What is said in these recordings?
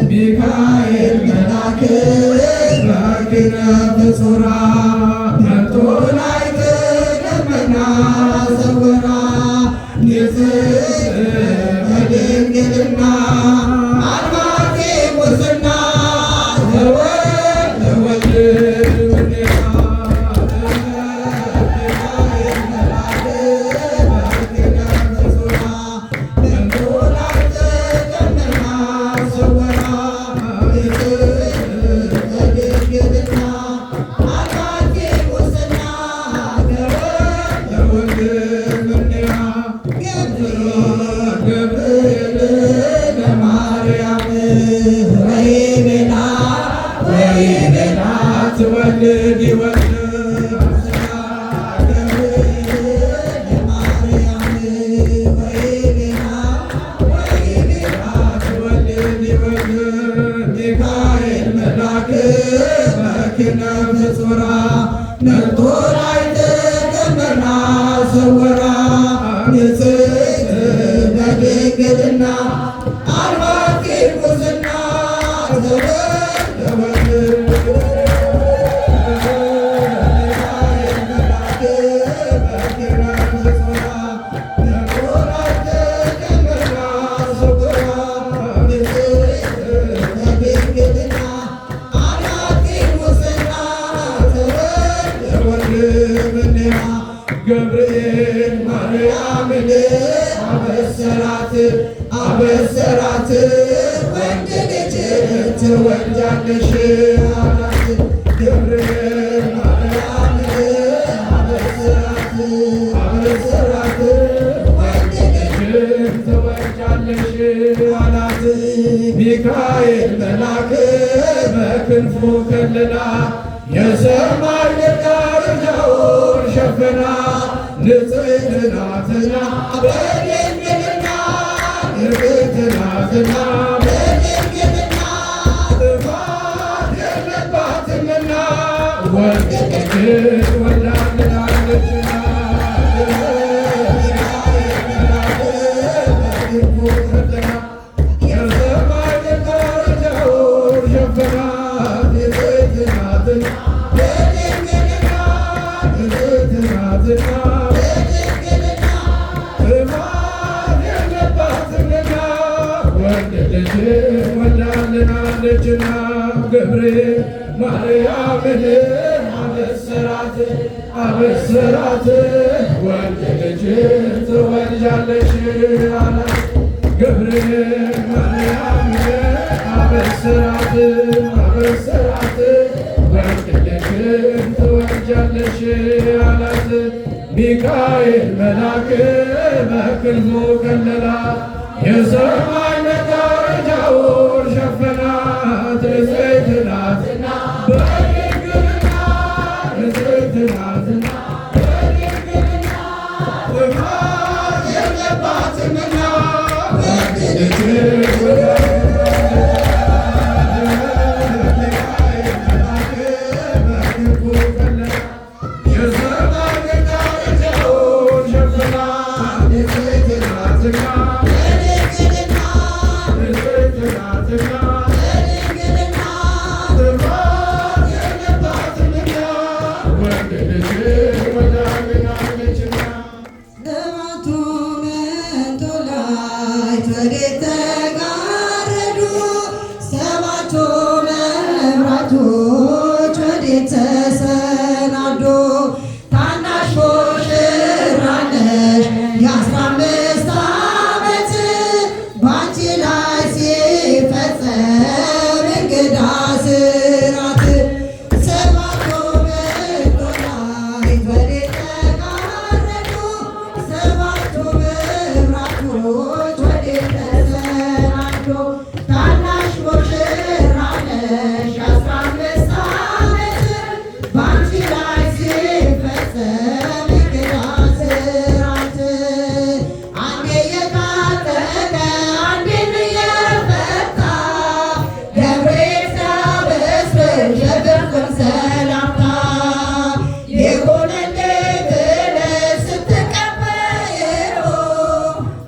ሚካኤል መልአክ በክነፍ ጹራ መጥቶ ላዕይተ ደመና ሰወራ ንጽሕት በድንግልና አልባቲ ሙስና ዘወልደ ወልድ ገብርኤል ማርያምን አበሰራት ወንድ ልጅ ትወልጃለሽ አላት። ገብርኤል ማርያምን አበሰራት ወንድ ልጅ ትወልጃለሽ አላት። ሚካኤል መልአክ በክንፉ ከለላ የሰማይ መጋረጃውን ሸፈና ንጽሕት ናትና በድንግልና ንጽሕት ናትና በድንግልና ጥፋት የለባትምና ወልድ ልጅ ወልዳልናለችና የሰማይ መጋረጃውን ሸፈና ወልዳልናለችና ገብርኤል ማርያምን አበሰራት ወንድ ልጅ ትወልጃለሽ አላት። ገብርኤል ማርያምን አበሰራት ወንድ ልጅ ትወልጃለሽ አላት። ሚካኤል መልአክ በክንፉ ከለላ የሰማይ መጋረጃውን ሸፈናት። ንጽሕት ናትና በድንግልና ንጽሕት ናትና በድንግልና ጥፋት የለባትምና ወንድ ልጅ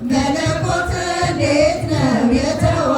መለኮት እንዴት ነው የተዋ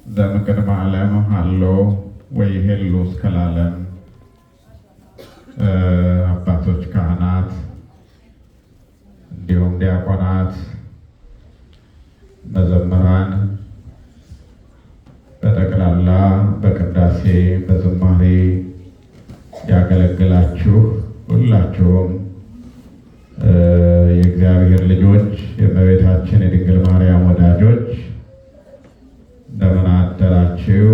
ዘእምቅድመ ዓለም ሀሎ ወይሄሉ እስከ ለዓለም። አባቶች ካህናት፣ እንዲሁም ዲያቆናት፣ መዘምራን በጠቅላላ በቅዳሴ በዝማሬ ያገለግላችሁ ሁላችሁም የእግዚአብሔር ልጆች የእመቤታችን የድንግል ማርያም ወዳጆች እንደምን አደራችሁ?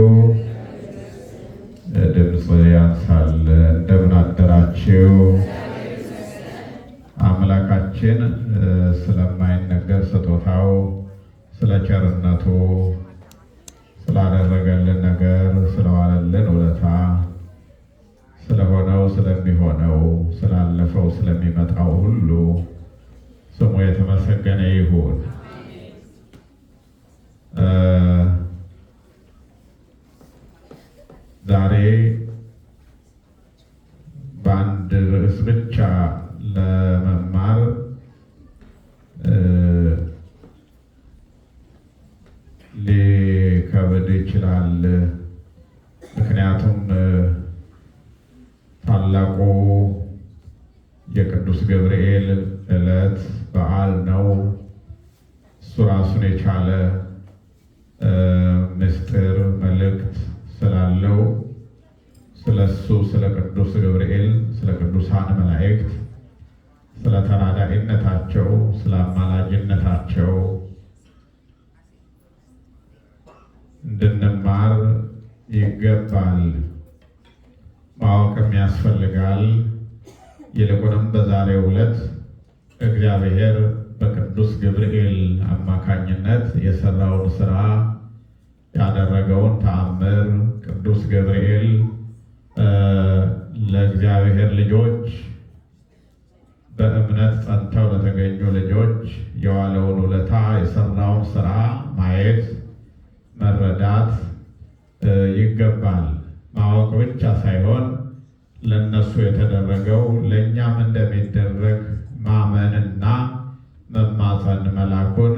ድምፅ ያንሳል። እንደምን አደራችሁ? አምላካችን ስለማይነገር ስጦታው፣ ስለ ቸርነቱ፣ ስላደረገልን ነገር፣ ስለዋለልን ውለታ፣ ስለሆነው ስለሚሆነው፣ ስላለፈው ስለሚመጣው ሁሉ ስሙ የተመሰገነ ይሁን። ዛሬ በአንድ ርዕስ ብቻ ለመማር ሊከብድ ይችላል። ምክንያቱም ታላቁ የቅዱስ ገብርኤል ዕለት በዓል ነው። እሱ ራሱን የቻለ ምስጢር መልእክት ስላለው ስለሱ ስለ ቅዱስ ገብርኤል፣ ስለ ቅዱሳን መላእክት፣ ስለ ተራዳኢነታቸው፣ ስለ አማላጅነታቸው እንድንማር ይገባል፣ ማወቅም ያስፈልጋል። ይልቁንም በዛሬው ዕለት እግዚአብሔር በቅዱስ ገብርኤል አማካኝነት የሰራውን ስራ ያደረገውን ተአምር ቅዱስ ገብርኤል ለእግዚአብሔር ልጆች በእምነት ጸንተው ለተገኙ ልጆች የዋለውን ውለታ የሰራውን ስራ ማየት መረዳት ይገባል። ማወቅ ብቻ ሳይሆን ለነሱ የተደረገው ለእኛም እንደሚደረግ ማመንና መማፀን መላኩን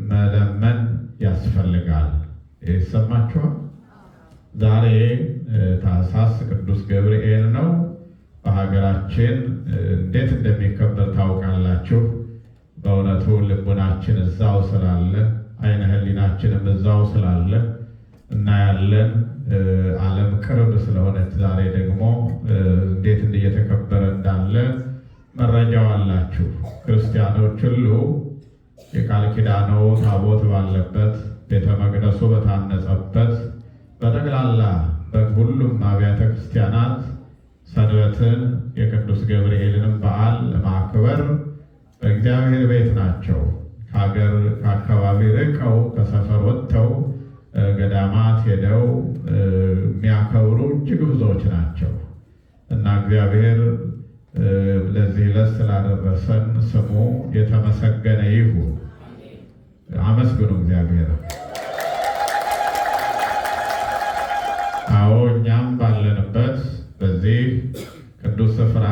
መለመን ያስፈልጋል። ይሰማችኋል? ዛሬ ታኅሳስ ቅዱስ ገብርኤል ነው። በሀገራችን እንዴት እንደሚከበር ታውቃላችሁ። በእውነቱ ልቡናችን እዛው ስላለ፣ አይነ ህሊናችንም እዛው ስላለ እናያለን። ዓለም ቅርብ ስለሆነች ዛሬ ደግሞ እንዴት እየተከበረ እንዳለ መረጃው አላችሁ። ክርስቲያኖች ሁሉ የቃል ኪዳኑ ታቦት ባለበት ቤተ መቅደሱ በታነጸበት በጠቅላላ በሁሉም አብያተ ክርስቲያናት ሰንበትን የቅዱስ ገብርኤልንም በዓል ለማክበር በእግዚአብሔር ቤት ናቸው። ከሀገር ከአካባቢ ርቀው ከሰፈር ወጥተው ገዳማት ሄደው የሚያከብሩ እጅግ ብዙዎች ናቸው እና እግዚአብሔር ለዚህ ዕለት ስላደረሰን ስሙ የተመሰገነ ይሁን። አመስግኑ እግዚአብሔር። አዎ እኛም ባለንበት በዚህ ቅዱስ ስፍራ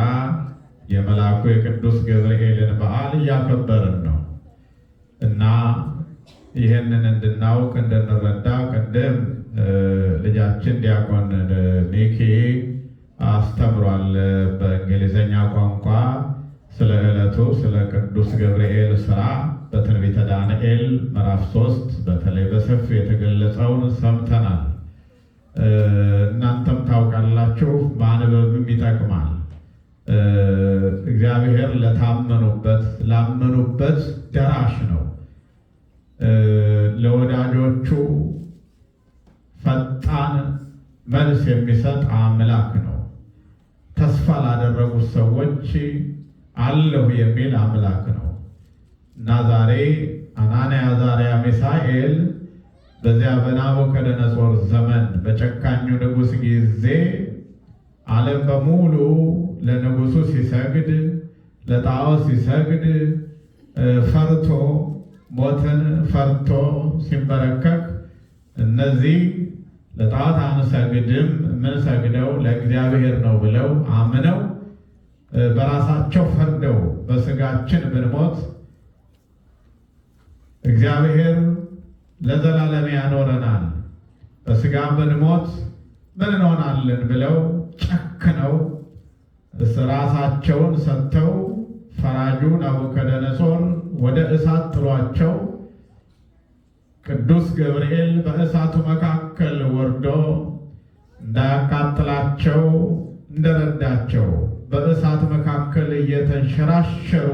የመልአኩ የቅዱስ ገብርኤልን በዓል እያከበርን ነው እና ይህንን እንድናውቅ እንድንረዳ ቅድም ልጃችን ዲያቆን ሚኪ አስተምሯል በእንግሊዘኛ ቋንቋ ስለ ዕለቱ ስለ ቅዱስ ገብርኤል ስራ በትንቢተ ዳንኤል ምዕራፍ 3 በተለይ በሰፊው የተገለጸውን ሰምተናል። እናንተም ታውቃላችሁ፣ ማንበብም ይጠቅማል። እግዚአብሔር ለታመኑበት ላመኑበት ደራሽ ነው። ለወዳጆቹ ፈጣን መልስ የሚሰጥ አምላክ ነው። ተስፋ ላደረጉት ሰዎች አለሁ የሚል አምላክ ነው እና ዛሬ አናንያ አዛርያ ሚሳኤል በዚያ በናቡከደነፆር ዘመን በጨካኙ ንጉሥ ጊዜ ዓለም በሙሉ ለንጉሱ ሲሰግድ ለጣዖት ሲሰግድ ፈርቶ ሞትን ፈርቶ ሲንበረከክ እነዚህ ለጣዖት አንሰግድም የምንሰግደው ለእግዚአብሔር ነው ብለው አምነው በራሳቸው ፈርደው በስጋችን ብንሞት እግዚአብሔር ለዘላለም ያኖረናል። በሥጋ ብንሞት ምን እንሆናለን ብለው ጨክነው ራሳቸውን ሰጥተው ፈራጁ ናቡከደነጾር ወደ እሳት ጥሏቸው ቅዱስ ገብርኤል በእሳቱ መካከል ወርዶ እንዳያቃጥላቸው እንደረዳቸው በእሳት መካከል እየተንሸራሸሩ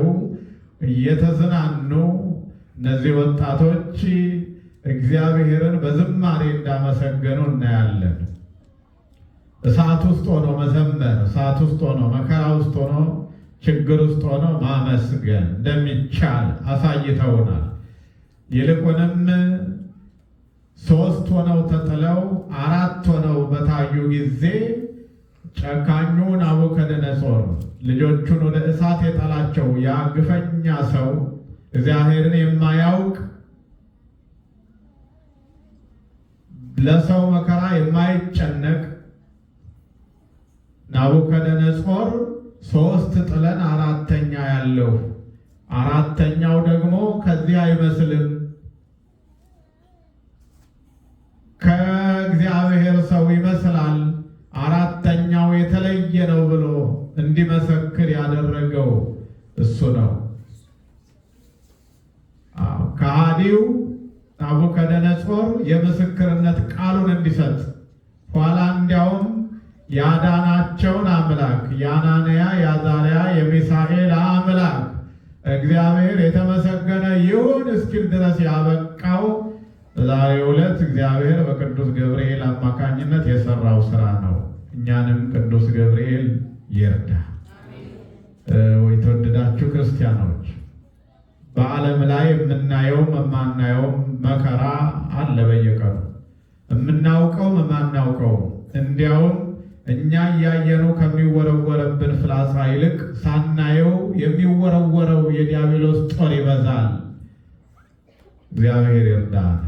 እየተዝናኑ እነዚህ ወጣቶች እግዚአብሔርን በዝማሬ እንዳመሰገኑ እናያለን። እሳት ውስጥ ሆኖ መዘመር፣ እሳት ውስጥ ሆኖ መከራ ውስጥ ሆኖ ችግር ውስጥ ሆኖ ማመስገን እንደሚቻል አሳይተውናል። ይልቁንም 3 ሆነው ተጥለው 4 ሆነው በታዩ ጊዜ ጨካኙ ናቡከደነጾር ልጆቹን ወደ እሳት የጣላቸው ያ ግፈኛ ሰው እግዚአብሔርን የማያውቅ ለሰው መከራ የማይጨነቅ ናቡከደነጾር 3 ጥለን 4ኛ ያለው 4ኛው ደግሞ ከዚህ አይመስልም ከእግዚአብሔር ሰው ይመስላል 4ኛው የተለየ ነው ብሎ እንዲመሰክር ያደረገው እሱ ነው። ከሃዲው ናቡከደነጾር የምስክርነት ቃሉን እንዲሰጥ ኋላ እንዲያውም ያዳናቸውን አምላክ የአናንያ የአዛርያ የሚሳኤል አምላክ እግዚአብሔር የተመሰገነ ይሁን እስኪል ድረስ ያበቃው በዛሬው ዕለት እግዚአብሔር በቅዱስ ገብርኤል አማካኝነት የሰራው ስራ ነው። እኛንም ቅዱስ ገብርኤል ይርዳ። የተወደዳችሁ ክርስቲያኖች፣ በዓለም ላይ የምናየውም የማናየውም መከራ አለ በየቀኑ የምናውቀውም የማናውቀውም። እንዲያውም እኛ እያየነው ከሚወረወረብን ፍላጻ ይልቅ ሳናየው የሚወረወረው የዲያብሎስ ጦር ይበዛል። እግዚአብሔር ይርዳን።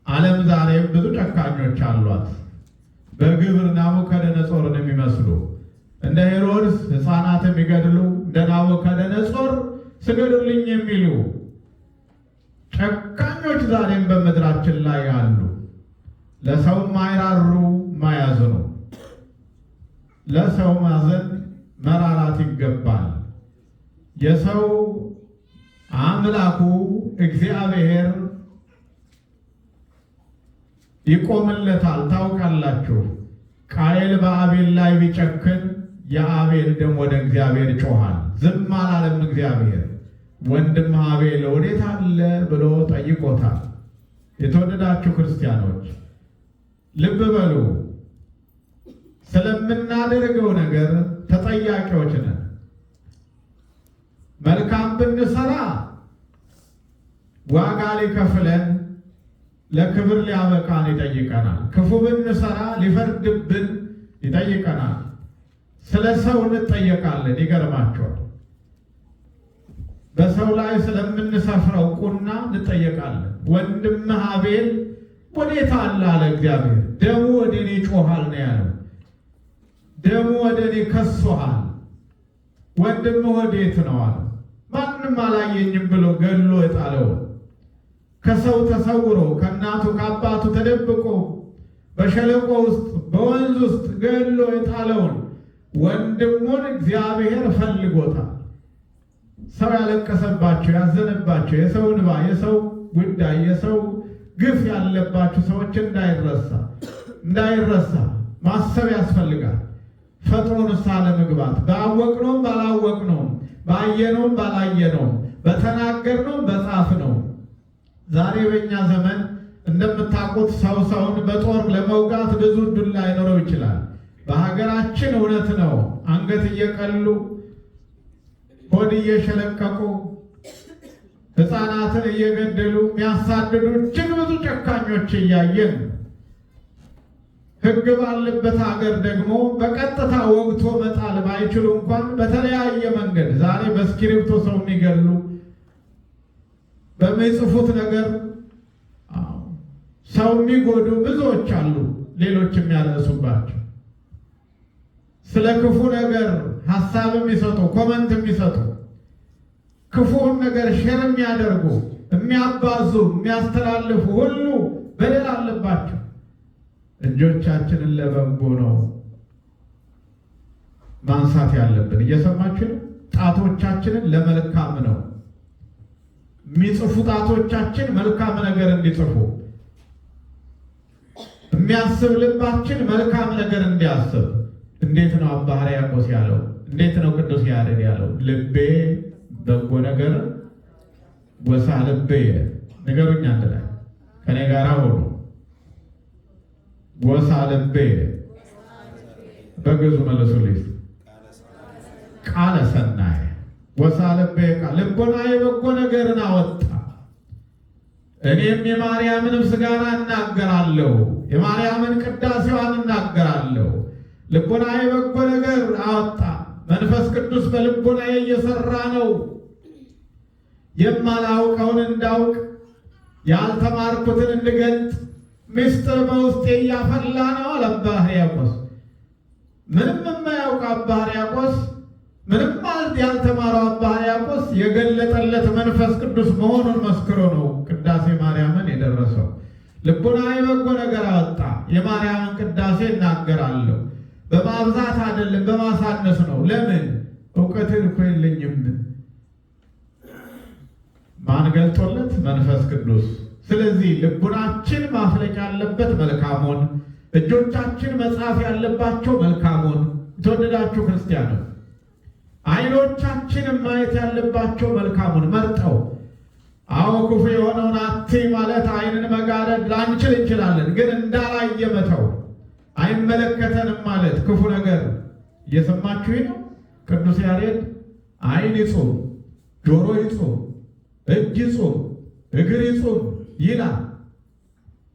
ዓለም ዛሬም ብዙ ጨካኞች አሏት። በግብር ናቡከደነጾርን የሚመስሉ እንደ ሄሮድስ ሕፃናት የሚገድሉ እንደ ናቡከደነጾር ስገዱልኝ የሚሉ ጨካኞች ዛሬም በምድራችን ላይ አሉ። ለሰው ማይራሩ ማያዝኑ፣ ለሰው ማዘን መራራት ይገባል። የሰው አምላኩ እግዚአብሔር ይቆምለታል። ታውቃላችሁ፣ ቃየል በአቤል ላይ ቢጨክን የአቤል ደም ወደ እግዚአብሔር ጮኋል። ዝም አላለም እግዚአብሔር። ወንድም አቤል ወዴት አለ ብሎ ጠይቆታል። የተወደዳችሁ ክርስቲያኖች ልብ በሉ። ስለምናደርገው ነገር ተጠያቂዎች ነን። መልካም ብንሰራ ዋጋ ሊከፍለን ለክብር ሊያበቃን ይጠይቀናል። ክፉ ብንሰራ ሊፈርድብን ይጠይቀናል። ስለ ሰው እንጠየቃለን። ይገርማቸዋል። በሰው ላይ ስለምንሰፍረው ቁና እንጠየቃለን። ወንድምህ አቤል ወዴት አለ አለ እግዚአብሔር። ደሙ ወደ እኔ ጮኋል ነው ያለው። ደሙ ወደ እኔ ከሶሃል። ወንድምህ ወዴት ነው አለ። ማንም አላየኝም ብሎ ገድሎ የጣለውን ከሰው ተሰውሮ ከእናቱ ከአባቱ ተደብቆ በሸለቆ ውስጥ በወንዝ ውስጥ ገድሎ የጣለውን ወንድሙን እግዚአብሔር ፈልጎታል። ሰው ያለቀሰባቸው ያዘነባቸው የሰው እንባ የሰው ጉዳይ የሰው ግፍ ያለባቸው ሰዎች እንዳይረሳ ማሰብ ያስፈልጋል። ፈጥኖ ንስሐ ለመግባት ባወቅነውም ባላወቅነውም ባየነውም ባላየነውም በተናገርነውም በጻፍነውም። ዛሬ በእኛ ዘመን እንደምታውቁት ሰው ሰውን በጦር ለመውጋት ብዙ ዕድል ላይኖረው ይችላል። በሀገራችን እውነት ነው፣ አንገት እየቀሉ ሆድ እየሸለቀቁ ሕፃናትን እየገደሉ የሚያሳድዱ እጅግ ብዙ ጨካኞች እያየን፣ ሕግ ባለበት ሀገር ደግሞ በቀጥታ ወግቶ መጣል ባይችሉ እንኳን በተለያየ መንገድ ዛሬ በእስክሪብቶ ሰው የሚገሉ በሚጽፉት ነገር ሰው የሚጎዱ ብዙዎች አሉ። ሌሎች የሚያለሱባቸው ስለ ክፉ ነገር ሀሳብ የሚሰጡ ኮመንት የሚሰጡ ክፉውን ነገር ሼር የሚያደርጉ የሚያባዙ የሚያስተላልፉ ሁሉ በደል አለባቸው። እጆቻችንን ለበጎ ነው ማንሳት ያለብን። እየሰማችሁ ነው? ጣቶቻችንን ለመልካም ነው የሚጽፉ ጣቶቻችን መልካም ነገር እንዲጽፉ፣ የሚያስብ ልባችን መልካም ነገር እንዲያስብ። እንዴት ነው አባ ሕርያቆስ ያለው? እንዴት ነው ቅዱስ ያሬድ ያለው? ልቤ በጎ ነገር ወሳ ልቤ። ንገሩኝ አንድ ላይ ከኔ ጋር ሆኖ ወሳ ልቤ። በግዙ መልሱልኝ። ቃለ ሰናይ ወሳ ልቤ። ልቦናዬ በጎ ነገርን አወጣ። እኔም የማርያምን ምስጋና እናገራለሁ፣ የማርያምን ቅዳሴዋን እናገራለሁ። ልቦናዬ በጎ ነገር አወጣ። መንፈስ ቅዱስ በልቦናዬ እየሰራ ነው። የማላውቀውን እንዳውቅ፣ ያልተማርኩትን እንድገልጥ ምስጢር በውስጤ እያፈላ ነው አለ አባ ሕርያቆስ። ምንም የማያውቅ አባ ሕርያቆስ፣ ምንም ያልተማረው አባ ሕርያቆስ የገለጠለት መንፈስ ቅዱስ መሆኑን መስክሮ ነው ቅዳሴ ማርያምን የደረሰው። ልቦናዬ በጎ ነገር አወጣ፣ የማርያምን ቅዳሴ እናገራለሁ። በማብዛት አይደለም በማሳነስ ነው። ለምን? እውቀትን እኮ የለኝም። ማን ገልጦለት? መንፈስ ቅዱስ። ስለዚህ ልቡናችን ማፍለቅ ያለበት መልካሙን፣ እጆቻችን መጻፍ ያለባቸው መልካሙን። የተወደዳችሁ ክርስቲያኖች፣ ዓይኖቻችን ማየት ያለባቸው መልካሙን መርጠው። አዎ ክፉ የሆነውን አትይ ማለት ዓይንን መጋረድ ላንችል እንችላለን፣ ግን እንዳላየ መተው አይመለከተንም ማለት ክፉ ነገር። እየሰማችሁ ነው? ቅዱስ ያሬድ ዓይን ይጹም፣ ጆሮ ይጹም፣ እጅ ይጹም፣ እግር ይጹም ይላል።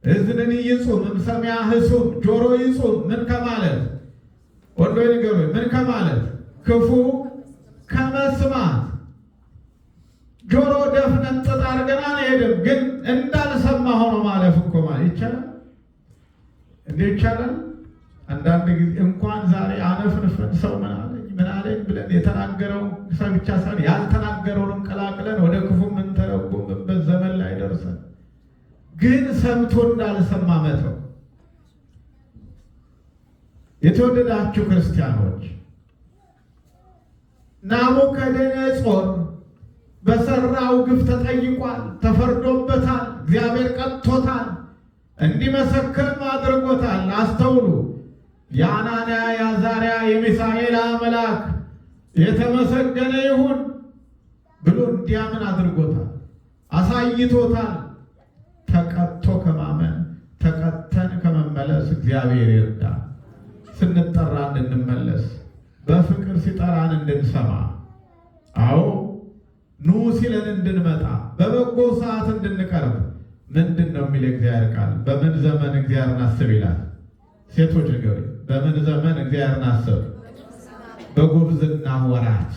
እዝንን ይጹም እምሰሚያ ህሱም፣ ጆሮ ይጹም ምን ከማለት ወዶ ይገሩ ምን ከማለት ክፉ ከመስማት። ጆሮ ደፍነን ጥጥ አድርገን አንሄድም፣ ግን እንዳልሰማ ሆኖ ማለፍ እኮ ማለት ይቻላል። እንዴ ይቻላል? አንዳንድ ጊዜ እንኳን ዛሬ አነፍንፈን ሰው ምን አለኝ ብለን የተናገረውን ሰው ብቻ ሳይሆን ያልተናገረውንም ቀላቅለን ወደ ክፉ የምንተረጉምበት ዘመን ላይ ደርሰን፣ ግን ሰምቶ እንዳልሰማ መተው። የተወደዳችሁ ክርስቲያኖች፣ ናቡከደነፆር በሰራው ግፍ ተጠይቋል፣ ተፈርዶበታል፣ እግዚአብሔር ቀጥቶታል፣ እንዲመሰክርም አድርጎታል። አስተውሉ። የአናንያ የአዛርያ የሚሳኤል አምላክ የተመሰገነ ይሁን ብሎ እንዲያምን አድርጎታል፣ አሳይቶታል። ተቀጥቶ ከማመን ተቀጥተን ከመመለስ እግዚአብሔር ይርዳ። ስንጠራ እንድንመለስ፣ በፍቅር ሲጠራን እንድንሰማ፣ አዎ ኑ ሲለን እንድንመጣ፣ በበጎ ሰዓት እንድንቀርብ። ምንድን ነው የሚል እግዚአብሔር ቃል? በምን ዘመን እግዚአብሔርን አስብ ይላል። ሴቶች ንገሩ፣ በምን ዘመን እግዚአብሔርን አስብ? በጉብዝና ወራት።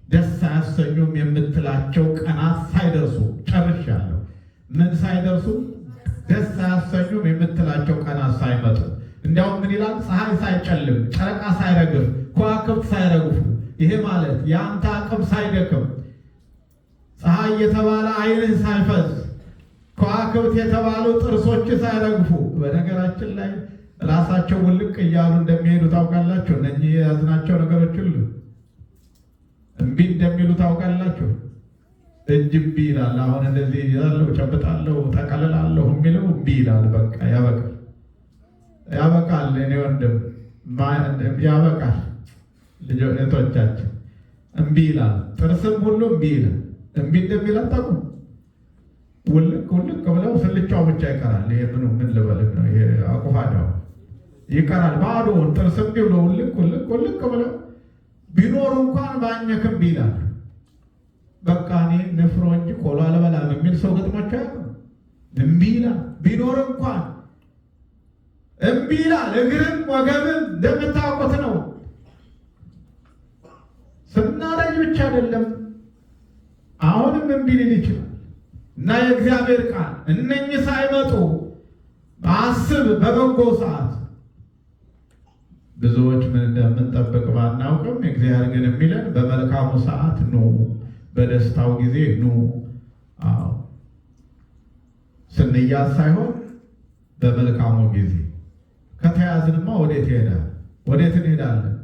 ደስ አያሰኙም የምትላቸው ቀናት ሳይደርሱ ጨርሻለሁ። ምን ሳይደርሱ? ደስ አያሰኙም የምትላቸው ቀናት ሳይመጡ። እንዲያውም ምን ይላል? ፀሐይ ሳይጨልም፣ ጨረቃ ሳይረግፍ፣ ከዋክብት ሳይረግፉ። ይሄ ማለት የአንተ አቅም ሳይደክም፣ ፀሐይ የተባለ ዓይንህ ሳይፈዝ፣ ከዋክብት የተባሉ ጥርሶች ሳይረግፉ። በነገራችን ላይ ራሳቸው ውልቅ እያሉ እንደሚሄዱ ታውቃላችሁ። እነኚህ የያዝናቸው ነገሮች ሁሉ እምቢ እንደሚሉ ታውቃላችሁ። እጅ እምቢ ይላል። አሁን እንደዚህ ያለው ጨብጣለሁ፣ ጠቀልላለሁ የሚለው እምቢ ይላል። በቃ ያበቃል። እኔ ወንድም ያበቃል። ልጆቻችን እምቢ ይላል። ጥርስም ሁሉ እምቢ ይላል። እምቢ እንደሚል አታውቁም? ውልቅ ብለው ስልቻው ብቻ ይቀራል። ይሄ ምን ልበልህ ነው? ይሄ አቁፋዳው ይቀራል። ባዶውን ጥርስም ብሎ ውልቅ ብለው ቢኖሩ እንኳን ባኘክም ይላል። በቃ እኔ ንፍሮ እንጂ ቆሎ አልበላም የሚል ሰው ገጥሟቸው አያውቅም? እምቢ ይላል። ቢኖር እንኳን እምቢ ይላል። እግርም ወገብም እንደምታውቁት ነው። ስናረጅ ብቻ አይደለም፣ አሁንም እምቢ ሊል ይችላል። እና የእግዚአብሔር ቃል እነኚህ ሳይመጡ አስብ በበጎ ሰዓት። ብዙዎች ምን እንደምንጠብቅ ባናውቅም እግዚአብሔር ግን የሚለን በመልካሙ ሰዓት ኑ፣ በደስታው ጊዜ ኑ። አዎ ስንያዝ ሳይሆን በመልካሙ ጊዜ። ከተያዝንማ ወዴት ይሄዳል? ወዴት እንሄዳለን?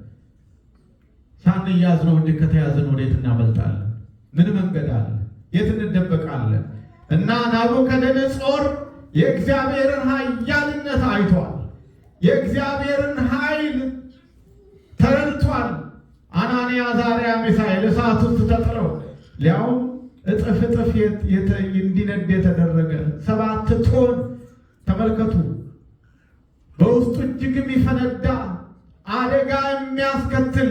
ሳንያዝ ነው እንጂ ከተያዝን ወዴት እናመልጣለን? ምን መንገድ አለ? የት እንደበቃለን? እና ናቡከደነፆር የእግዚአብሔርን ኃያልነት አይቷል። የእግዚአብሔርን ኃይል ተረድቷል። አናንያ፣ አዛርያ፣ ሚሳኤል እሳት ውስጥ ተጥለው ሊያውም እጥፍ እጥፍ እንዲነድ የተደረገ 7 ቶን ተመልከቱ። በውስጡ እጅግ የሚፈነዳ አደጋ የሚያስከትል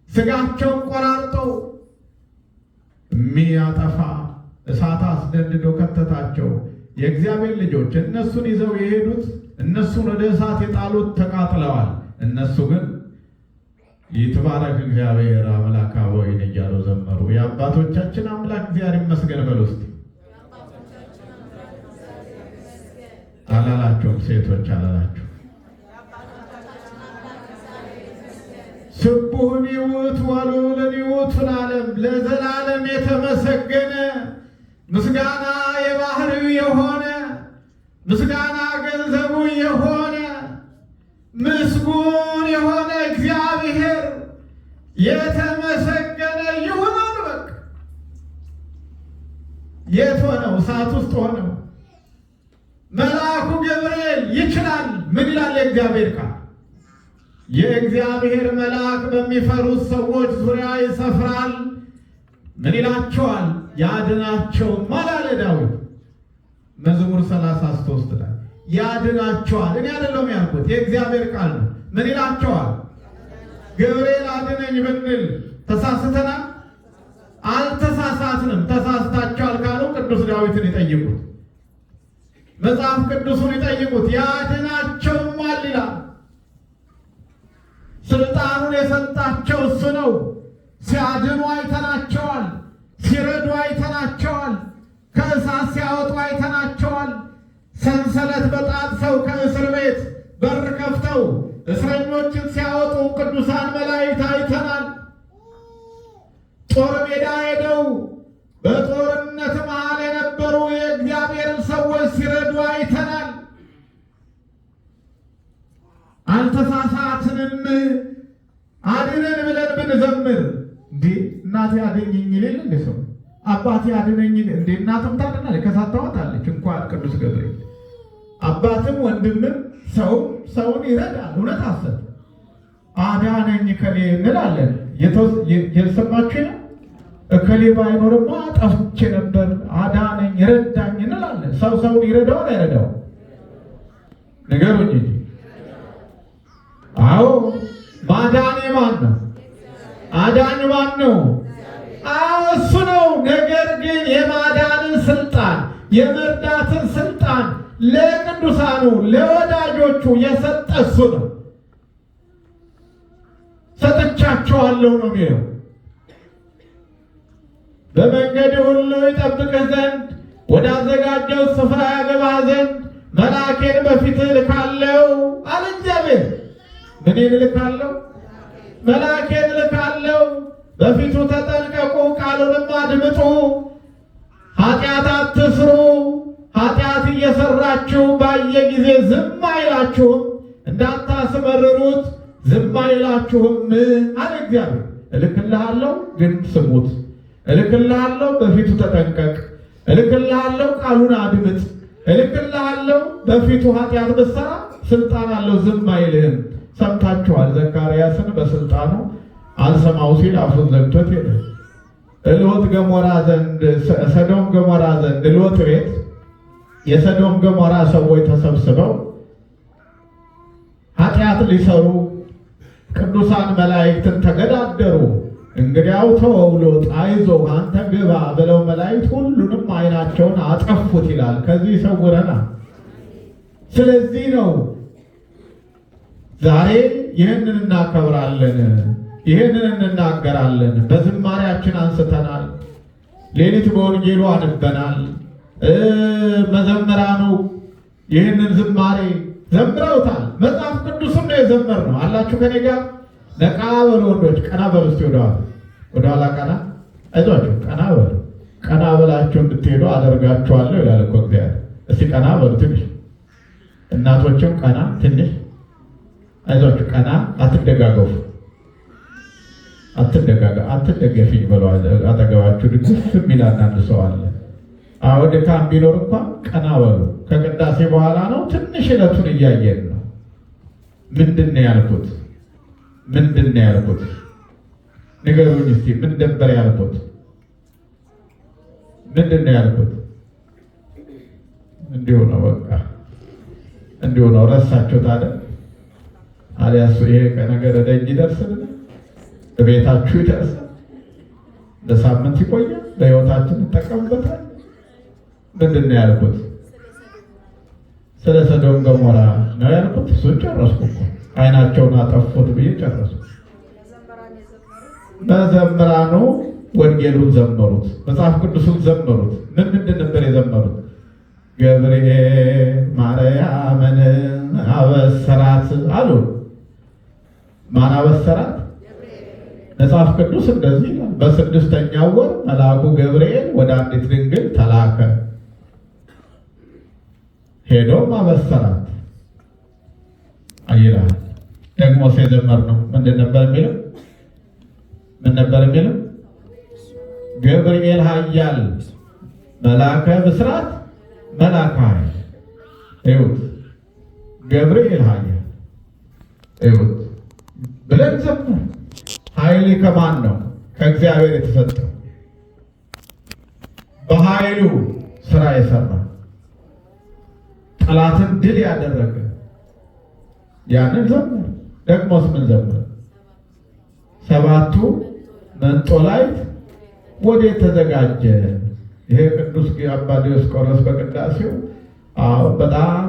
ስጋቸውን ቆራርጠው የሚያጠፋ እሳት አስደንድዶ ከተታቸው። የእግዚአብሔር ልጆች እነሱን ይዘው የሄዱት እነሱን ወደ እሳት የጣሉት ተቃጥለዋል። እነሱ ግን ይትባረክ እግዚአብሔር አምላከ አበዊነ እያሉ ዘመሩ። የአባቶቻችን አምላክ እግዚአብሔር ይመስገን በሉ እስቲ። አላላችሁም? ሴቶች አላላችሁ? ስቡህን ይውት ወልዑልን ይውት ለዓለም፣ ለዘላለም የተመሰገነ ምስጋና የባህሪው የሆነ ምስጋና ገንዘቡ የሆነ ምስጉን የሆነ እግዚአብሔር የተመሰገነ ይሁን። በቃ የት ሆነው? እሳት ውስጥ ሆነው መልአኩ ገብርኤል ይችላል። ምን ይላል የእግዚአብሔር ቃል? የእግዚአብሔር መልአክ በሚፈሩት ሰዎች ዙሪያ ይሰፍራል። ምን ይላቸዋል? ያድናቸውማል አለ ዳዊት መዝሙር 33 ላይ ያድናቸዋል። እኔ አይደለሁም ያልኩት፣ የእግዚአብሔር ቃል ነው። ምን ይላቸዋል? ገብርኤል አድነኝ ብንል ተሳስተናል? አልተሳሳትንም። ተሳስታቸዋል ካሉ ቅዱስ ዳዊትን ይጠይቁት፣ መጽሐፍ ቅዱሱን ይጠይቁት። ያድናቸውማል ይላል። ስልጣኑን የሰጣቸው እሱ ነው። ሲያድኑ አይተናቸዋል። ሲረዱ አይተናቸዋል። ከእሳት ሲያወጡ አይተናቸዋል። ሰንሰለት በጣጥሰው ከእስር ቤት በር ከፍተው እስረኞችን ሲያወጡ ቅዱሳን መላእክት አይተናል። ጦር ሜዳ ሄደው በጦርነት መሃል የነበሩ የእግዚአብሔርን ሰዎች ሲረዱ አይተናል። አልተሳሳትንም። አድነን ብለን ብንዘምር እንዴ እናቴ አድነኝ ይልል እንደ ሰው አባቴ አድነኝ እንደ እናትም ታድናለች፣ ከእሳት ታወጣለች። እንኳን ቅዱስ ገብርኤል አባትም ወንድምም ሰውን ይረዳል። እውነት አሰብ አዳነኝ ከሌ እንላለን። የሰማችሁ ነው። እከሌ ባይኖርማ ጠፍቼ ነበር፣ አዳነኝ ረዳኝ እንላለን። ሰውን ይረዳው አይረዳው? ንገሩኝ እንጂ። አዎ ማዳኔ ማን ነው? አዳኝ ማን ነው? አዎ እሱ ነው። ነገር ግን የማዳንን ስልጣን የመርዳትን ስልጣን ለቅዱሳኑ ለወዳጆቹ የሰጠ እሱ ነው። ሰጥቻቸዋለሁ ነው የሚለው። በመንገድ ሁሉ ይጠብቅህ ዘንድ ወዳዘጋጀው ስፍራ ያገባህ ዘንድ መልአኬን በፊትህ እልካለሁ አለ እግዚአብሔር። ምንን እልካለሁ? መልአኬን እልካለሁ። በፊቱ ተጠንቀቁ፣ ቃሉንም አድምጡ። ኃጢአት አትስሩ። ኃጢአት እየሰራችሁ ባየ ጊዜ ዝም አይላችሁም፣ እንዳታስመርሩት ዝም አይላችሁም አለ እግዚአብሔር። እልክልሃለሁ፣ ግን ስሙት። እልክልሃለሁ፣ በፊቱ ተጠንቀቅ። እልክልሃለሁ፣ ቃሉን አድምጥ። እልክልሃለሁ፣ በፊቱ ኃጢአት ብትሰራ ስልጣን አለው፣ ዝም አይልህም። ሰምታችኋል። ዘካርያስን በስልጣኑ አልሰማው ሲል አፉን ዘግቶት ሄደ። ሎጥ ገሞራ ዘንድ ሰዶም ገሞራ ዘንድ ሎጥ ቤት የሰዶም ገሞራ ሰዎች ተሰብስበው ኃጢአት ሊሰሩ ቅዱሳን መላእክትን ተገዳደሩ። እንግዲያው ተወው ሎጥ አይዞህ አንተ ግባ ብለው መላእክት ሁሉንም ዓይናቸውን አጠፉት ይላል። ከዚህ ይሰውረና። ስለዚህ ነው ዛሬ ይህንን እናከብራለን፣ ይህንን እንናገራለን። በዝማሬያችን አንስተናል። ሌሊት በወንጌሉ አንበናል። መዘምራኑ ይህንን ዝማሬ ዘምረውታል። መጽሐፍ ቅዱስም ነው የዘመርነው። አላችሁ ከኔ ጋር? ነቃ በሉ ወንዶች፣ ቀና በሉ እስቲ ወደኋላ ቀና። አይዟችሁ፣ ቀና በሉ። ቀና ብላችሁ እንድትሄዱ አደርጋችኋለሁ ይላል እኮ እግዚአብሔር። እስቲ ቀና በሉ ትንሽ፣ እናቶችም ቀና ትንሽ፣ አይዟችሁ ቀና፣ አትደጋገፉ፣ አትደገፊኝ ብለው አጠገባችሁ ድግፍ የሚል አንዳንድ ሰው አለ። አዎ ድካም ቢኖር እንኳን ቀና በሉ። ከቅዳሴ በኋላ ነው፣ ትንሽ ዕለቱን እያየን ነው። ምንድን ነው ያልኩት? ንገሩኝ እስቲ። ምን ነበር ያልኩት? ምንድን ነው ያልኩት? እንዲሁ ነው በቃ እንዲሁ ነው። ረሳችሁት አይደል? አሊያሱ ይሄ ነገር ደጅ ይደርስል፣ በቤታችሁ ይደርሳል፣ ለሳምንት ይቆያል፣ በሕይወታችን እንጠቀምበታል። ምንድን ነው ያልኩት? ስለ ሰዶም ገሞራ ነው ያልኩት። እሱን ጨረስኩ እኮ አይናቸውን አጠፉት ብዬ ጨረስኩ። መዘምራኑ ወንጌሉን ዘመሩት፣ መጽሐፍ ቅዱሱን ዘመሩት። ምንድን ነበር የዘመሩት? ገብርኤል ማርያምን አበሰራት አሉ። ማን አበሰራት? መጽሐፍ ቅዱስ እንደዚህ ይላል። በስድስተኛው ወር መልአኩ ገብርኤል ወደ አንዲት ድንግል ተላከ፣ ሄዶም አበሰራት ይላል። ደግሞ ሲዘመር ነው ምንድን ነበር የሚለው? ምን ነበር የሚለው? ገብርኤል ኃያል መልአከ ብስራት መልአከ ኃይል። እዩት፣ ገብርኤል ኃያል እዩት ብለን ዘመር። ኃይል ከማን ነው? ከእግዚአብሔር የተሰጠው፣ በኃይሉ ስራ የሰራ ጠላትን ድል ያደረገ ያንን ዘመር። ደግሞስ ምን ዘመር? ሰባቱ መንጦላዕት ወዴት ተዘጋጀ? ይሄ ቅዱስ አባ ዲዮስቆሮስ በቅዳሴው በጣም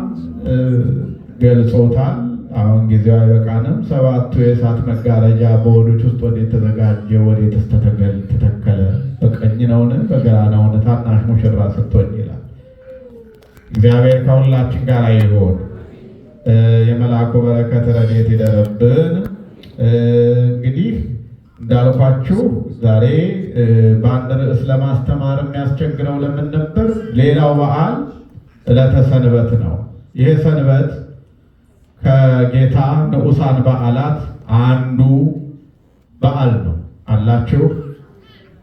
ገልጾታል። አሁን ጊዜው አይበቃንም። ሰባቱ የእሳት መጋረጃ በሆዶች ውስጥ ወዴት ተዘጋጀ? ወዴትስ ተተከለ? በቀኝ ነውን? በግራ ነውን? ታናሽ ሙሽራ ስትሆን ይላል። እግዚአብሔር ከሁላችን ጋር ይሁን። የመልአኩ በረከት ረድኤት ይደረብን። እንግዲህ እንዳልኳችሁ ዛሬ በአንድ ርዕስ ለማስተማር የሚያስቸግረው ለምን ነበር? ሌላው በዓል ዕለተ ሰንበት ነው። ይሄ ሰንበት ከጌታ ንዑሳን በዓላት አንዱ በዓል ነው። አላችሁ?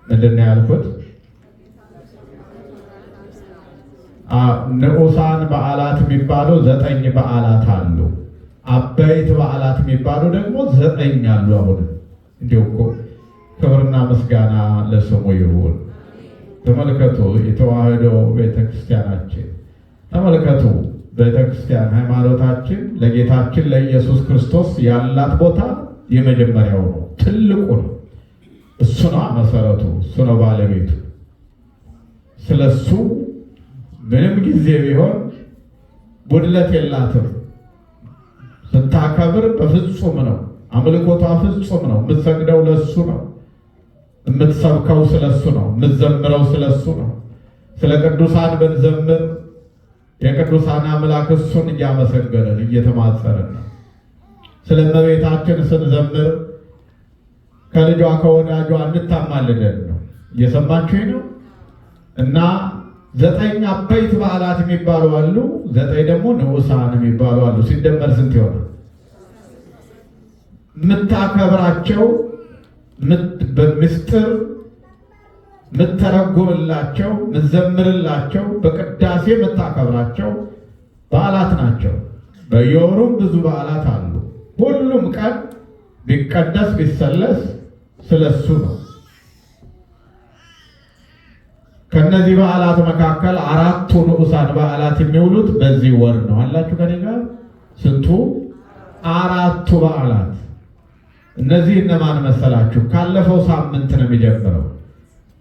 ምንድን ነው ያልኩት? ንዑሳን በዓላት የሚባሉ 9 በዓላት አሉ። አበይት በዓላት የሚባሉ ደግሞ 9 አሉ። አሁን እንዲሁ እኮ ክብርና ምስጋና ለስሙ ይሁን። ተመልከቱ፣ የተዋህዶ ቤተክርስቲያናችን ተመልከቱ። ቤተክርስቲያን ሃይማኖታችን ለጌታችን ለኢየሱስ ክርስቶስ ያላት ቦታ የመጀመሪያው ነው፣ ትልቁ ነው። እሱ ነው መሰረቱ፣ እሱ ነው ባለቤቱ። ስለሱ ምንም ጊዜ ቢሆን ጉድለት የላትም። ስታከብር በፍጹም ነው። አምልኮቷ ፍጹም ነው። የምትሰግደው ለሱ ነው። የምትሰብከው ስለሱ ነው። የምትዘምረው ስለሱ ነው። ስለ ቅዱሳን ብንዘምር የቅዱሳን አምላክ እሱን እያመሰገንን እየተማጸርን ነው። ስለ እመቤታችን ስንዘምር ከልጇ ከወዳጇ እንታማልደን ነው። እየሰማችሁ ነው። እና 9 አበይት በዓላት የሚባሉ አሉ፣ 9 ደግሞ ንዑሳን የሚባሉ አሉ። ሲደመር ስንት ይሆናል? የምታከብራቸው በምስጢር የምትተረጉምላቸው የምትዘምርላቸው በቅዳሴ የምታከብራቸው በዓላት ናቸው። በየወሩም ብዙ በዓላት አሉ። ሁሉም ቀን ቢቀደስ ቢሰለስ ስለሱ ነው። ከነዚህ በዓላት መካከል 4ቱ ንዑሳን በዓላት የሚውሉት በዚህ ወር ነው። አላችሁ ከኔ ጋር? ስንቱ? 4ቱ በዓላት። እነዚህ እነማን መሰላችሁ? ካለፈው ሳምንት ነው የሚጀምረው፣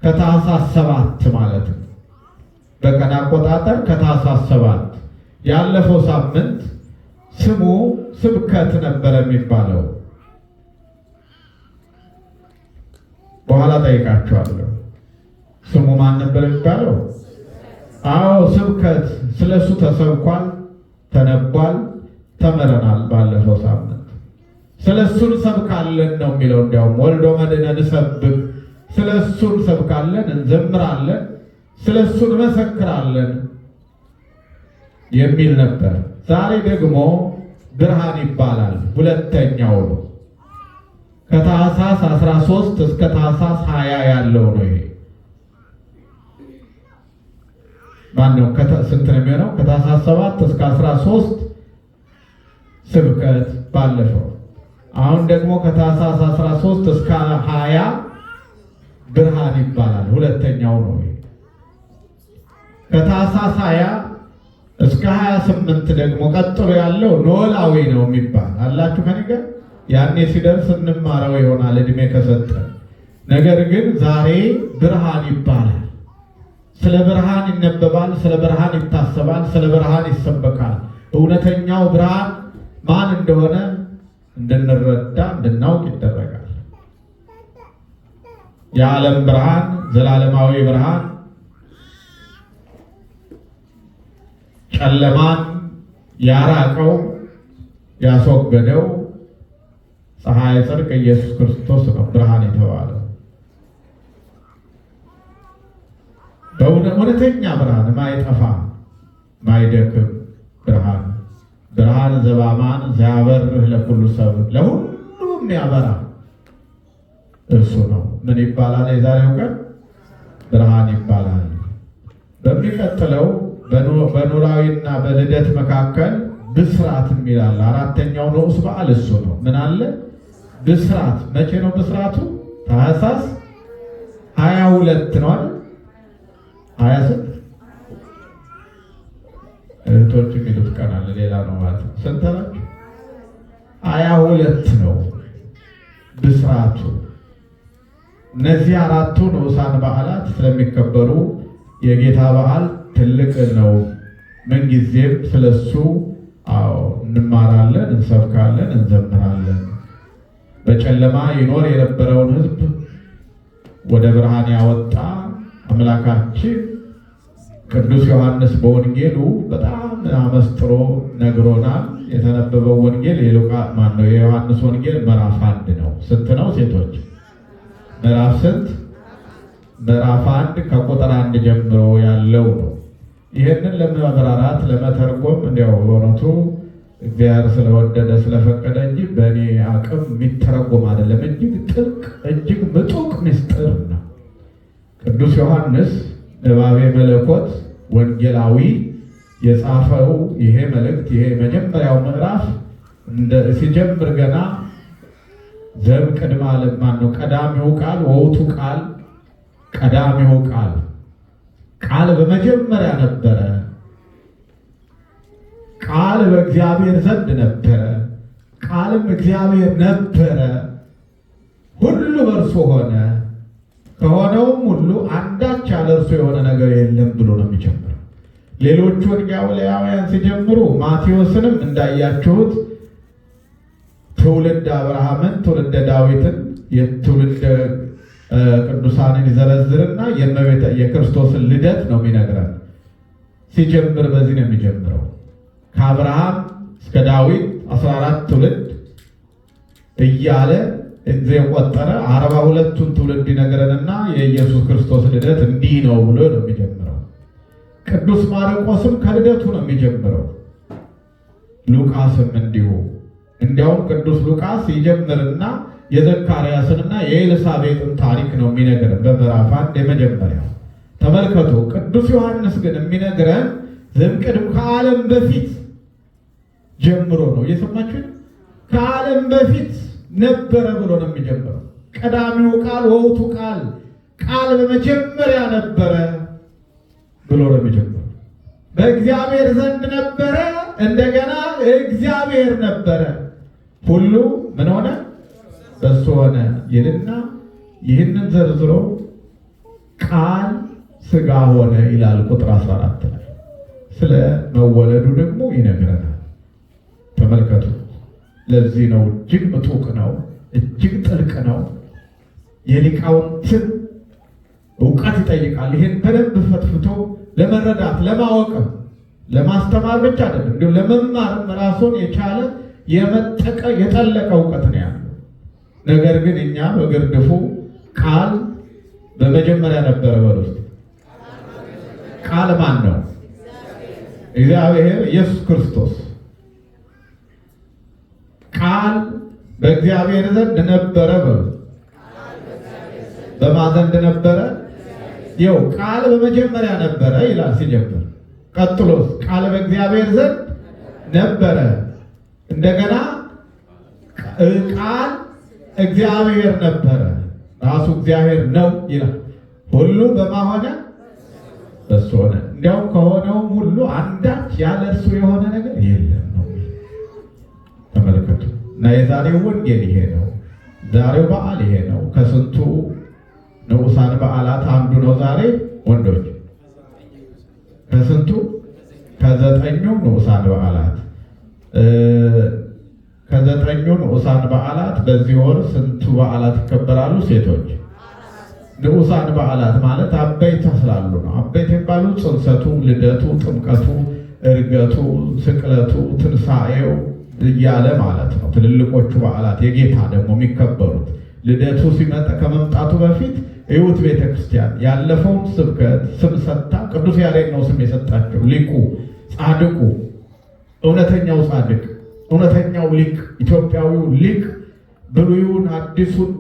ከታኅሳስ 7 ማለት ነው። በቀን አቆጣጠር ከታኅሳስ 7 ያለፈው ሳምንት ስሙ ስብከት ነበረ የሚባለው። በኋላ ጠይቃችኋለሁ። ስሙ ማን ነበር የሚባለው? አዎ ስብከት። ስለሱ ተሰብኳል፣ ተነቧል፣ ተምረናል። ባለፈው ሳምንት ስለሱ እንሰብካለን ነው የሚለው። እንዲያውም ወልዶ መድኅነ ንሰብክ፣ ስለሱ እንሰብካለን፣ እንዘምራለን፣ ስለሱ እንመሰክራለን የሚል ነበር። ዛሬ ደግሞ ብርሃን ይባላል። ሁለተኛው ነው። ከታኅሳስ 13 እስከ ታኅሳስ 20 ያለው ነው። ይሄ ማነው? ስንት ነው የሚሆነው? ከታኅሳስ 7 እስከ 13 ስብከት ባለፈው። አሁን ደግሞ ከታኅሳስ 13 እስከ 20 ብርሃን ይባላል። ሁለተኛው ነው። ከታኅሳስ 20 እስከ 28 ደግሞ ቀጥሎ ያለው ኖላዊ ነው የሚባል አላችሁ ከኔ ጋር? ያኔ ሲደርስ እንማረው ይሆናል እድሜ ከሰጠ። ነገር ግን ዛሬ ብርሃን ይባላል። ስለ ብርሃን ይነበባል፣ ስለ ብርሃን ይታሰባል፣ ስለ ብርሃን ይሰበካል። እውነተኛው ብርሃን ማን እንደሆነ እንድንረዳ እንድናውቅ ይደረጋል። የዓለም ብርሃን፣ ዘላለማዊ ብርሃን፣ ጨለማን ያራቀው ያስወገደው ፀሐይ ጽድቅ ኢየሱስ ክርስቶስ ነው ብርሃን የተባለው። በእውነተኛ ብርሃን ማይጠፋ ማይደክም ብርሃን ብርሃን ዘባማን ዘያበርህ ለኩሉ ሰብ ለሁሉም ያበራ እርሱ ነው። ምን ይባላል? የዛሬው ቀን ብርሃን ይባላል። በሚቀጥለው በኖላዊና በልደት መካከል ብስራት የሚላል አራተኛው ንዑስ በዓል እሱ ነው። ምን አለ? ብስራት። መቼ ነው ብስራቱ? ታኅሳስ 22 ነው አይደል? 26 እህቶች የሚሉት ቀን አለ፣ ሌላ ነው ማለት ነው። ስንት ነው? 22 ነው ብስራቱ። እነዚህ አራቱ ንዑሳን በዓላት ስለሚከበሩ የጌታ በዓል ትልቅ ነው። ምንጊዜም ስለሱ እንማራለን፣ እንሰብካለን፣ እንዘምራለን። በጨለማ ይኖር የነበረውን ሕዝብ ወደ ብርሃን ያወጣ አምላካችን ቅዱስ ዮሐንስ በወንጌሉ በጣም አመስጥሮ ነግሮናል። የተነበበው ወንጌል የዮሐንስ ወንጌል ምዕራፍ 1 ነው። ስንት ነው ሴቶች? ምዕራፍ ስንት? ምዕራፍ 1 ከቁጥር 1 ጀምሮ ያለው ነው። ይህንን ለማብራራት ለመተርጎም እንዲያው በእውነቱ እግዚአብሔር ስለወደደ ስለፈቀደ እንጂ በእኔ አቅም የሚተረጎም አይደለም። እጅግ ጥልቅ እጅግ ምጡቅ ምስጢር ነው። ቅዱስ ዮሐንስ ንባቤ መለኮት ወንጌላዊ የጻፈው ይሄ መልእክት ይሄ መጀመሪያው ምዕራፍ ሲጀምር ገና ዘም ቅድመ ዓለም ማነው? ቀዳሚው ቃል ወውቱ ቃል ቀዳሚው ቃል ቃል በመጀመሪያ ነበረ፣ ቃል በእግዚአብሔር ዘንድ ነበረ፣ ቃልም እግዚአብሔር ነበረ፣ ሁሉ በእርሱ ሆነ፣ ከሆነውም ሁሉ አንዳች ያለ እርሱ የሆነ ነገር የለም ብሎ ነው የሚጀምረው። ሌሎቹ ወንጌላውያን ሲጀምሩ ማቴዎስንም እንዳያችሁት ትውልድ አብርሃምን ትውልደ ዳዊትን የትውልድ ቅዱሳንን ይዘረዝርና የክርስቶስን ልደት ነው የሚነግረን። ሲጀምር በዚህ ነው የሚጀምረው። ከአብርሃም እስከ ዳዊት 14 ትውልድ እያለ የቆጠረ 42ቱን ትውልድ ይነግረንና የኢየሱስ ክርስቶስ ልደት እንዲህ ነው ብሎ ነው የሚጀምረው። ቅዱስ ማርቆስም ከልደቱ ነው የሚጀምረው። ሉቃስም እንዲሁ። እንዲያውም ቅዱስ ሉቃስ ይጀምርና የዘካርያስንና የኤልሳቤጥን ታሪክ ነው የሚነግረን በምዕራፍ 1 የመጀመሪያው። ተመልከቱ። ቅዱስ ዮሐንስ ግን የሚነግረን ዘእምቅድመ ከዓለም በፊት ጀምሮ ነው። እየሰማችሁ? ከዓለም በፊት ነበረ ብሎ ነው የሚጀምረው። ቀዳሚው ቃል ወውቱ ቃል ቃል በመጀመሪያ ነበረ ብሎ ነው የሚጀምረው። በእግዚአብሔር ዘንድ ነበረ፣ እንደገና እግዚአብሔር ነበረ፣ ሁሉ ምን ሆነ? በሱ ሆነ ይልና ይህንን ዘርዝሮ ቃል ሥጋ ሆነ ይላል ቁጥር 14 ላይ። ስለ መወለዱ ደግሞ ይነግረናል። ተመልከቱ። ለዚህ ነው እጅግ ምጡቅ ነው፣ እጅግ ጥልቅ ነው። የሊቃውንትን እውቀት ይጠይቃል። ይህን በደንብ ፈትፍቶ ለመረዳት ለማወቅም ለማስተማር ብቻ አይደለም፣ እንዲሁ ለመማርም ራሱን የቻለ የመጠቀ የጠለቀ እውቀት ነው ያለው። ነገር ግን እኛ በግርድፉ ቃል በመጀመሪያ ነበረ በሉት። ቃል ማን ነው? እግዚአብሔር ኢየሱስ ክርስቶስ። ቃል በእግዚአብሔር ዘንድ ነበረ በሉ። በማን ዘንድ ነበረ? ይኸው ቃል በመጀመሪያ ነበረ ይላል ሲጀምር። ቀጥሎስ ቃል በእግዚአብሔር ዘንድ ነበረ። እንደገና ቃል እግዚአብሔር ነበረ፣ ራሱ እግዚአብሔር ነው ይላል። ሁሉ በማን ሆነ? በእሱ ሆነ። እንዲያውም ከሆነውም ሁሉ አንዳች ያለ እርሱ የሆነ ነገር የለም ነው። ተመልከቱ። እና የዛሬው ወንጌል ይሄ ነው። ዛሬው በዓል ይሄ ነው። ከስንቱ ንዑሳን በዓላት አንዱ ነው ዛሬ ወንዶች። ከስንቱ? ከ9 ንዑሳን በዓላት። ከ9 ንዑሳን በዓላት በዚህ ወር ስንቱ በዓላት ይከበራሉ? ሴቶች። ንዑሳን በዓላት ማለት አበይት ስላሉ ነው። አበይት የሚባሉ ጽንሰቱ፣ ልደቱ፣ ጥምቀቱ፣ እርገቱ፣ ስቅለቱ፣ ትንሣኤው እያለ ማለት ነው። ትልልቆቹ በዓላት የጌታ ደግሞ የሚከበሩት ልደቱ ሲመጣ ከመምጣቱ በፊት ሕይወት ቤተክርስቲያን ያለፈውን ስብከት ስም ሰጥታ ቅዱስ ያሬድ ነው ስም የሰጣቸው። ሊቁ ጻድቁ፣ እውነተኛው ጻድቅ፣ እውነተኛው ሊቅ፣ ኢትዮጵያዊው ሊቅ ብሉዩን አዲሱን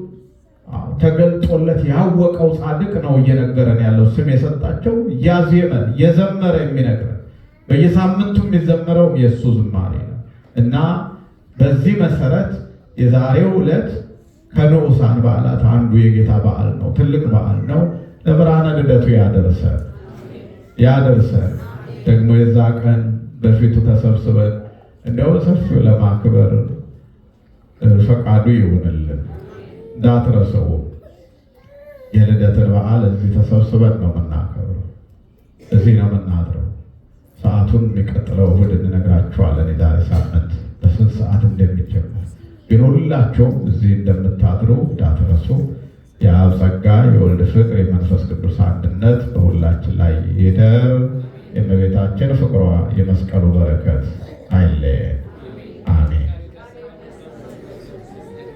ተገልጦለት ያወቀው ጻድቅ ነው እየነገረን ያለው ስም የሰጣቸው። እያዜመ እየዘመረ የሚነግረን በየሳምንቱ የሚዘመረው የእሱ ዝማሬ ነው እና በዚህ መሰረት የዛሬው ዕለት ከንዑሳን በዓላት አንዱ የጌታ በዓል ነው። ትልቅ በዓል ነው። ለብርሃነ ልደቱ ያደርሰን። ደግሞ የዛ ቀን በፊቱ ተሰብስበን እንደው ሰፊው ለማክበር ፈቃዱ ይሁንልን። እንዳትረሰው የልደትን በዓል እዚህ ተሰብስበን ነው የምናከብረው። እዚህ ነው የምናድረው። ሰዓቱን የሚቀጥለው እሑድ እንነግራችኋለን። የዛሬ ሳምንት በስንት ሰዓት እንደሚጀምር ግን ሁላቸውም እዚህ እንደምታድሩ እንዳትረሱ። የአብ ጸጋ፣ የወልድ ፍቅር፣ የመንፈስ ቅዱስ አንድነት በሁላችን ላይ ይደር። የእመቤታችን ፍቅሯ፣ የመስቀሉ በረከት አይለየን።